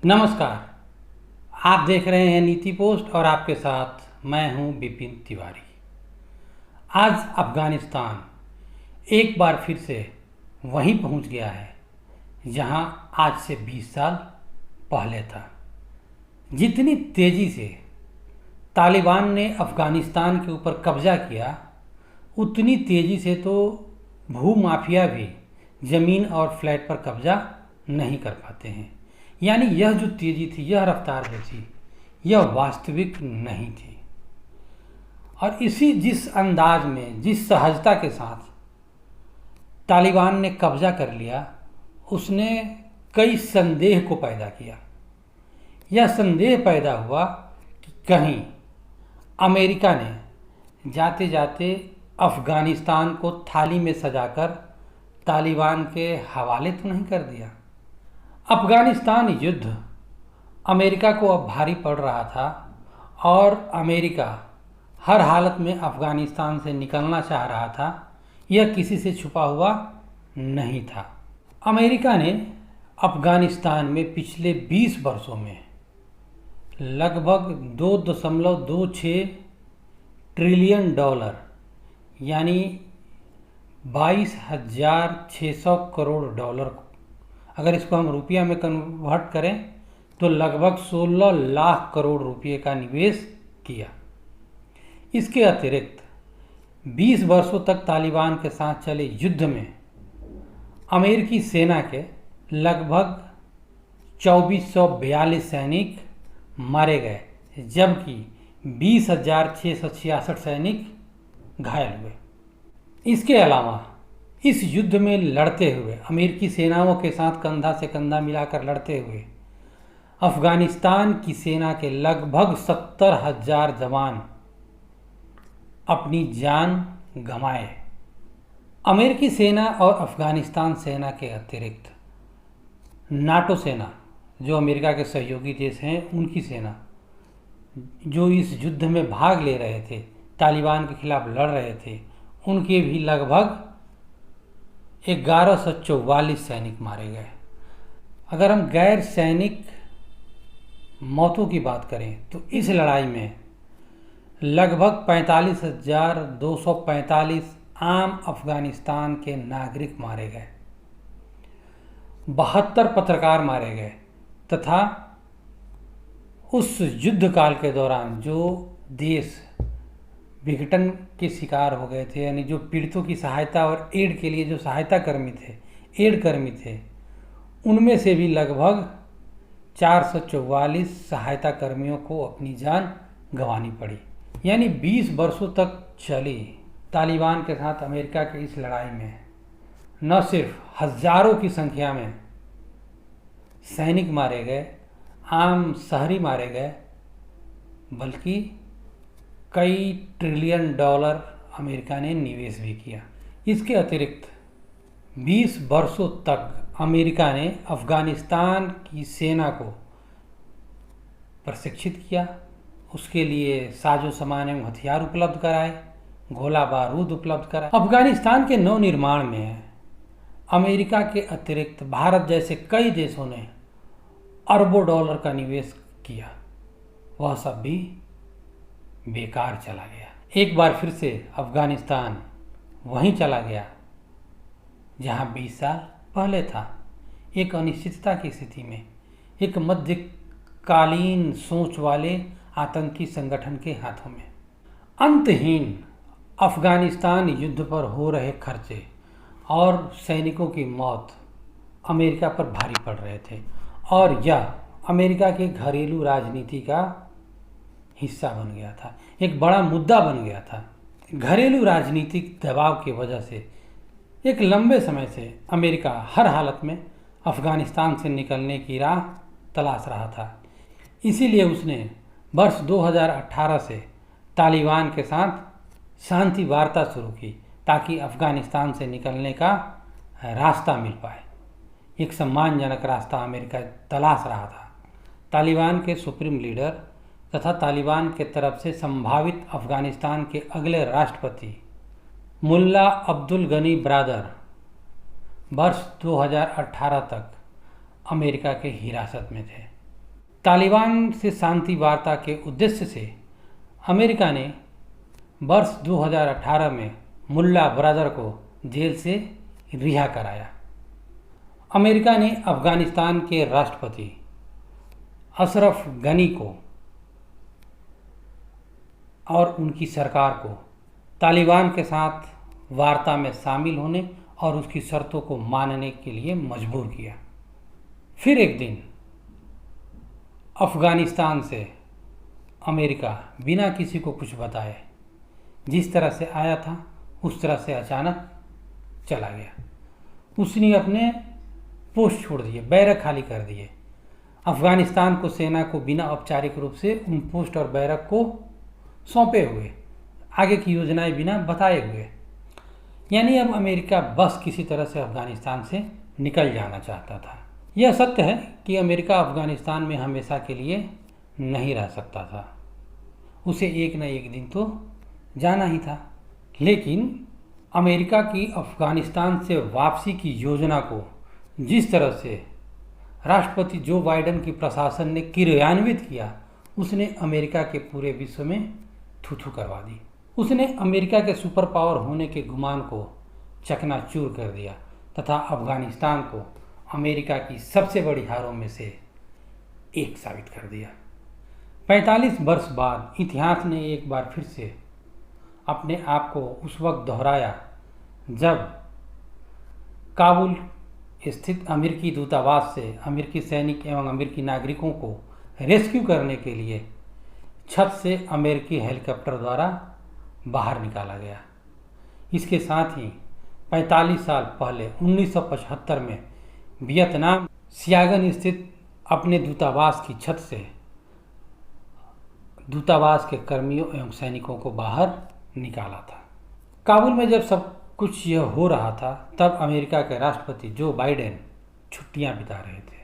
नमस्कार। आप देख रहे हैं नीति पोस्ट और आपके साथ मैं हूं विपिन तिवारी। आज अफ़गानिस्तान एक बार फिर से वहीं पहुंच गया है जहां आज से 20 साल पहले था। जितनी तेज़ी से तालिबान ने अफ़गानिस्तान के ऊपर कब्ज़ा किया, उतनी तेज़ी से तो भूमाफिया भी ज़मीन और फ्लैट पर कब्ज़ा नहीं कर पाते हैं। यानी यह जो तेज़ी थी, यह रफ्तार जो थी, यह वास्तविक नहीं थी। और जिस अंदाज में, जिस सहजता के साथ तालिबान ने कब्ज़ा कर लिया, उसने कई संदेह को पैदा किया। यह संदेह पैदा हुआ कि कहीं अमेरिका ने जाते जाते अफ़गानिस्तान को थाली में सजाकर तालिबान के हवाले तो नहीं कर दिया। अफ़गानिस्तान युद्ध अमेरिका को अब भारी पड़ रहा था और अमेरिका हर हालत में अफ़गानिस्तान से निकलना चाह रहा था। यह किसी से छुपा हुआ नहीं था। अमेरिका ने अफ़गानिस्तान में पिछले 20 वर्षों में लगभग 2.26 ट्रिलियन डॉलर यानी 22,600 करोड़ डॉलर, अगर इसको हम रुपया में कन्वर्ट करें तो लगभग 16 लाख करोड़ रुपये का निवेश किया। इसके अतिरिक्त 20 वर्षों तक तालिबान के साथ चले युद्ध में अमेरिकी सेना के लगभग 2442 सैनिक मारे गए, जबकि 20,666 सैनिक घायल हुए। इसके अलावा इस युद्ध में लड़ते हुए, अमेरिकी सेनाओं के साथ कंधा से कंधा मिलाकर लड़ते हुए, अफ़गानिस्तान की सेना के लगभग 70,000 जवान अपनी जान गंवाए। अमेरिकी सेना और अफ़गानिस्तान सेना के अतिरिक्त नाटो सेना, जो अमेरिका के सहयोगी देश हैं, उनकी सेना जो इस युद्ध में भाग ले रहे थे, तालिबान के खिलाफ लड़ रहे थे, उनके भी लगभग 1144 सैनिक मारे गए। अगर हम गैर सैनिक मौतों की बात करें तो इस लड़ाई में लगभग 45,245 आम अफ़गानिस्तान के नागरिक मारे गए, 72 पत्रकार मारे गए तथा उस युद्ध काल के दौरान जो देश विघटन के शिकार हो गए थे, यानी जो पीड़ितों की सहायता और एड के लिए जो सहायता कर्मी थे, एड कर्मी थे, उनमें से भी लगभग 444 सहायता कर्मियों को अपनी जान गंवानी पड़ी। यानी 20 वर्षों तक चली तालिबान के साथ अमेरिका की इस लड़ाई में न सिर्फ हज़ारों की संख्या में सैनिक मारे गए, आम शहरी मारे गए, बल्कि कई ट्रिलियन डॉलर अमेरिका ने निवेश भी किया। इसके अतिरिक्त 20 वर्षों तक अमेरिका ने अफ़गानिस्तान की सेना को प्रशिक्षित किया, उसके लिए साजो सामान एवं हथियार उपलब्ध कराए, गोला बारूद उपलब्ध कराए। अफ़गानिस्तान के नवनिर्माण में अमेरिका के अतिरिक्त भारत जैसे कई देशों ने अरबों डॉलर का निवेश किया, वह सब भी बेकार चला गया। एक बार फिर से अफ़गानिस्तान वहीं चला गया जहां 20 साल पहले था, एक अनिश्चितता की स्थिति में, एक मध्यकालीन सोच वाले आतंकी संगठन के हाथों में। अंतहीन अफ़गानिस्तान युद्ध पर हो रहे खर्चे और सैनिकों की मौत अमेरिका पर भारी पड़ रहे थे और यह अमेरिका के घरेलू राजनीति का हिस्सा बन गया था, एक बड़ा मुद्दा बन गया था। घरेलू राजनीतिक दबाव की वजह से एक लंबे समय से अमेरिका हर हालत में अफ़गानिस्तान से निकलने की राह तलाश रहा था। इसीलिए उसने वर्ष 2018 से तालिबान के साथ शांति वार्ता शुरू की ताकि अफ़गानिस्तान से निकलने का रास्ता मिल पाए। एक सम्मानजनक रास्ता अमेरिका तलाश रहा था। तालिबान के सुप्रीम लीडर तथा तालिबान के तरफ से संभावित अफ़गानिस्तान के अगले राष्ट्रपति मुल्ला अब्दुल गनी बरदर वर्ष 2018 तक अमेरिका के हिरासत में थे। तालिबान से शांति वार्ता के उद्देश्य से अमेरिका ने वर्ष 2018 में मुल्ला ब्रदर को जेल से रिहा कराया। अमेरिका ने अफ़गानिस्तान के राष्ट्रपति अशरफ गनी को और उनकी सरकार को तालिबान के साथ वार्ता में शामिल होने और उसकी शर्तों को मानने के लिए मजबूर किया। फिर एक दिन अफ़गानिस्तान से अमेरिका बिना किसी को कुछ बताए जिस तरह से आया था उस तरह से अचानक चला गया। उसने अपने पोस्ट छोड़ दिए, बैरक खाली कर दिए। अफ़गानिस्तान को सेना को बिना औपचारिक रूप से उन पोस्ट और बैरक को सौंपे हुए, आगे की योजनाएं बिना बताए हुए। यानी अब अमेरिका बस किसी तरह से अफ़गानिस्तान से निकल जाना चाहता था। यह सत्य है कि अमेरिका अफ़गानिस्तान में हमेशा के लिए नहीं रह सकता था, उसे एक न एक दिन तो जाना ही था। लेकिन अमेरिका की अफ़गानिस्तान से वापसी की योजना को जिस तरह से राष्ट्रपति जो बाइडेन की प्रशासन ने क्रियान्वित किया, उसने अमेरिका के पूरे विश्व में थू-थू करवा दी। उसने अमेरिका के सुपर पावर होने के गुमान को चकनाचूर कर दिया तथा अफ़गानिस्तान को अमेरिका की सबसे बड़ी हारों में से एक साबित कर दिया। 45 वर्ष बाद इतिहास ने एक बार फिर से अपने आप को उस वक्त दोहराया जब काबुल स्थित अमेरिकी दूतावास से अमेरिकी सैनिक एवं अमेरिकी नागरिकों को रेस्क्यू करने के लिए छत से अमेरिकी हेलीकॉप्टर द्वारा बाहर निकाला गया। इसके साथ ही 45 साल पहले 1975 में वियतनाम सियागन स्थित अपने दूतावास की छत से दूतावास के कर्मियों एवं सैनिकों को बाहर निकाला था। काबुल में जब सब कुछ यह हो रहा था तब अमेरिका के राष्ट्रपति जो बाइडेन छुट्टियां बिता रहे थे।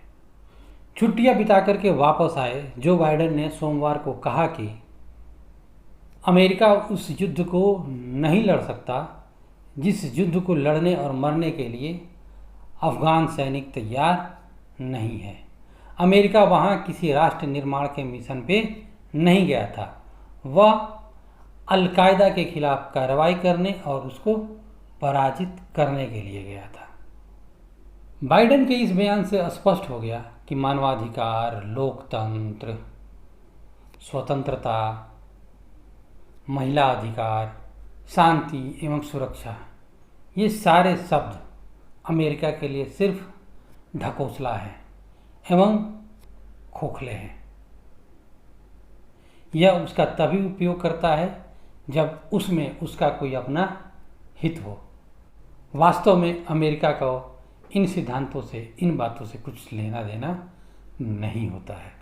छुट्टियां बिता करके वापस आए जो बाइडेन ने सोमवार को कहा कि अमेरिका उस युद्ध को नहीं लड़ सकता जिस युद्ध को लड़ने और मरने के लिए अफ़गान सैनिक तैयार नहीं है। अमेरिका वहाँ किसी राष्ट्र निर्माण के मिशन पे नहीं गया था, वह अल-कायदा के खिलाफ कार्रवाई करने और उसको पराजित करने के लिए गया था। बाइडेन के इस बयान से स्पष्ट हो गया कि मानवाधिकार, लोकतंत्र, स्वतंत्रता, महिला अधिकार, शांति एवं सुरक्षा, ये सारे शब्द अमेरिका के लिए सिर्फ ढकोसला है एवं खोखले हैं। यह उसका तभी उपयोग करता है जब उसमें उसका कोई अपना हित हो। वास्तव में अमेरिका को इन सिद्धांतों से, इन बातों से कुछ लेना देना नहीं होता है।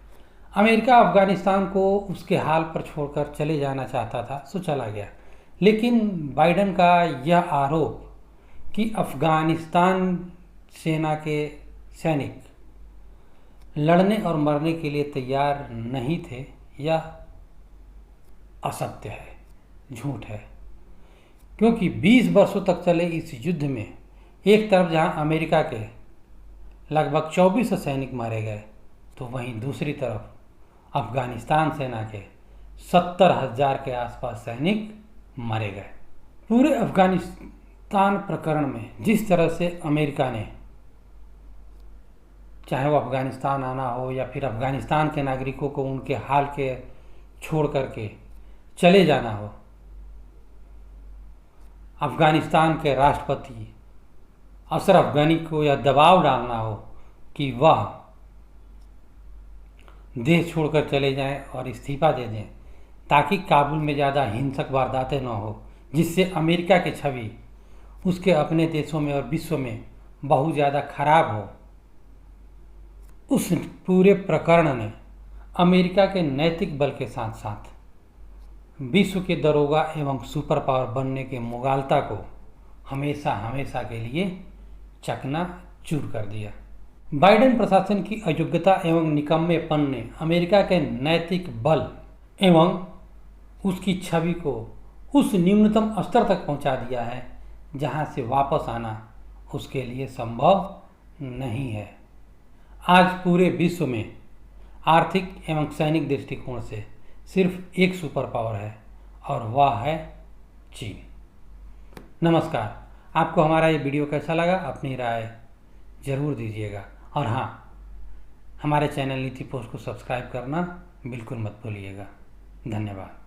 अमेरिका अफ़गानिस्तान को उसके हाल पर छोड़कर चले जाना चाहता था, सो चला गया। लेकिन बाइडेन का यह आरोप कि अफ़गानिस्तान सेना के सैनिक लड़ने और मरने के लिए तैयार नहीं थे, यह असत्य है, झूठ है। क्योंकि 20 वर्षों तक चले इस युद्ध में एक तरफ जहां अमेरिका के लगभग 2400 सैनिक मारे गए तो वहीं दूसरी तरफ अफ़गानिस्तान सेना के 70,000 के आसपास सैनिक मारे गए। पूरे अफ़गानिस्तान प्रकरण में जिस तरह से अमेरिका ने, चाहे वो अफ़गानिस्तान आना हो या फिर अफ़गानिस्तान के नागरिकों को उनके हाल के छोड़ करके चले जाना हो, अफ़गानिस्तान के राष्ट्रपति अशरफ गनी को यह दबाव डालना हो कि वह देश छोड़कर चले जाएं और इस्तीफा दे दें ताकि काबुल में ज़्यादा हिंसक वारदातें न हो, जिससे अमेरिका की छवि उसके अपने देशों में और विश्व में बहुत ज़्यादा खराब हो। उस पूरे प्रकरण ने अमेरिका के नैतिक बल के साथ साथ विश्व के दरोगा एवं सुपर पावर बनने के मुगालता को हमेशा हमेशा के लिए चकनाचूर कर दिया। बाइडेन प्रशासन की अयोग्यता एवं निकम्मेपन ने अमेरिका के नैतिक बल एवं उसकी छवि को उस न्यूनतम स्तर तक पहुंचा दिया है जहां से वापस आना उसके लिए संभव नहीं है। आज पूरे विश्व में आर्थिक एवं सैनिक दृष्टिकोण से सिर्फ एक सुपर पावर है और वह है चीन। नमस्कार, आपको हमारा ये वीडियो कैसा लगा अपनी राय ज़रूर दीजिएगा और हाँ, हमारे चैनल नीति पोस्ट को सब्सक्राइब करना बिल्कुल मत भूलिएगा। धन्यवाद।